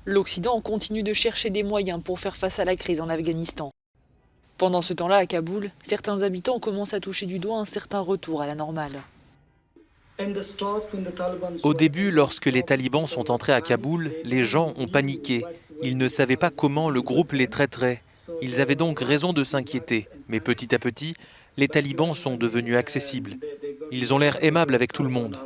L'Occident continue de chercher des moyens pour faire face à la crise en Afghanistan. Pendant ce temps-là, à Kaboul, certains habitants commencent à toucher du doigt un certain retour à la normale. Au début, lorsque les talibans sont entrés à Kaboul, les gens ont paniqué. Ils ne savaient pas comment le groupe les traiterait. Ils avaient donc raison de s'inquiéter. Mais petit à petit, les talibans sont devenus accessibles. Ils ont l'air aimables avec tout le monde.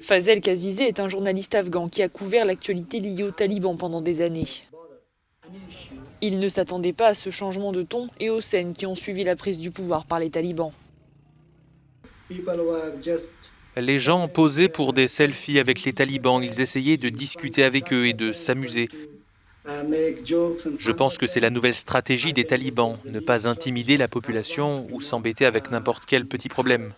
Fazel Kazizeh est un journaliste afghan qui a couvert l'actualité liée aux talibans pendant des années. Il ne s'attendait pas à ce changement de ton et aux scènes qui ont suivi la prise du pouvoir par les talibans. Les gens posaient pour des selfies avec les talibans. Ils essayaient de discuter avec eux et de s'amuser. Je pense que c'est la nouvelle stratégie des talibans, ne pas intimider la population ou s'embêter avec n'importe quel petit problème.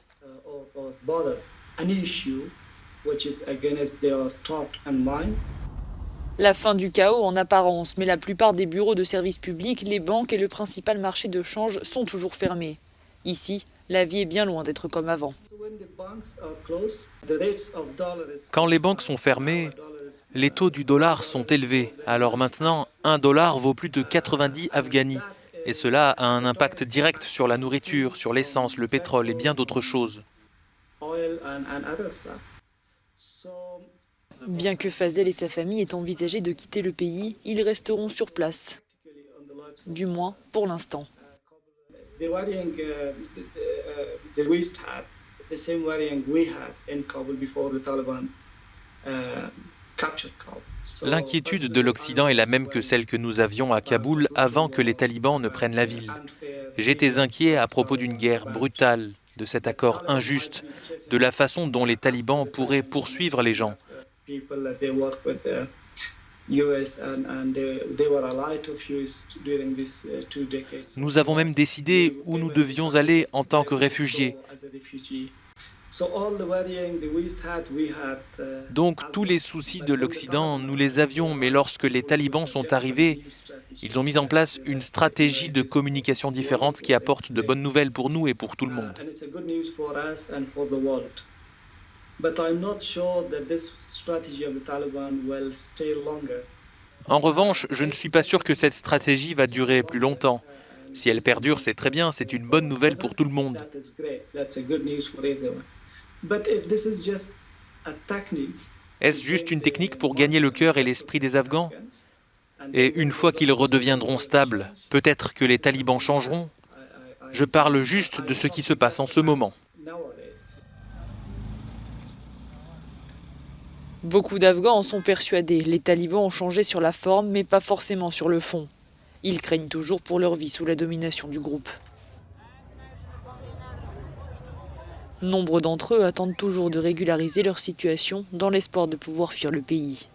La fin du chaos en apparence, mais la plupart des bureaux de services publics, les banques et le principal marché de change sont toujours fermés. Ici, la vie est bien loin d'être comme avant. Quand les banques sont fermées, les taux du dollar sont élevés. Alors maintenant, un dollar vaut plus de 90 afghani. Et cela a un impact direct sur la nourriture, sur l'essence, le pétrole et bien d'autres choses. Bien que Fazel et sa famille aient envisagé de quitter le pays, ils resteront sur place. Du moins, pour l'instant. L'inquiétude de l'Occident est la même que celle que nous avions à Kaboul avant que les talibans ne prennent la ville. J'étais inquiet à propos d'une guerre brutale, de cet accord injuste, de la façon dont les talibans pourraient poursuivre les gens. Nous avons même décidé où nous devions aller en tant que réfugiés. Donc tous les soucis de l'Occident, nous les avions, mais lorsque les talibans sont arrivés, ils ont mis en place une stratégie de communication différente qui apporte de bonnes nouvelles pour nous et pour tout le monde. En revanche, je ne suis pas sûr que cette stratégie va durer plus longtemps. Si elle perdure, c'est très bien, c'est une bonne nouvelle pour tout le monde. Est-ce juste une technique pour gagner le cœur et l'esprit des Afghans? Et une fois qu'ils redeviendront stables, peut-être que les talibans changeront? Je parle juste de ce qui se passe en ce moment. Beaucoup d'Afghans en sont persuadés. Les talibans ont changé sur la forme, mais pas forcément sur le fond. Ils craignent toujours pour leur vie sous la domination du groupe. Nombre d'entre eux attendent toujours de régulariser leur situation dans l'espoir de pouvoir fuir le pays.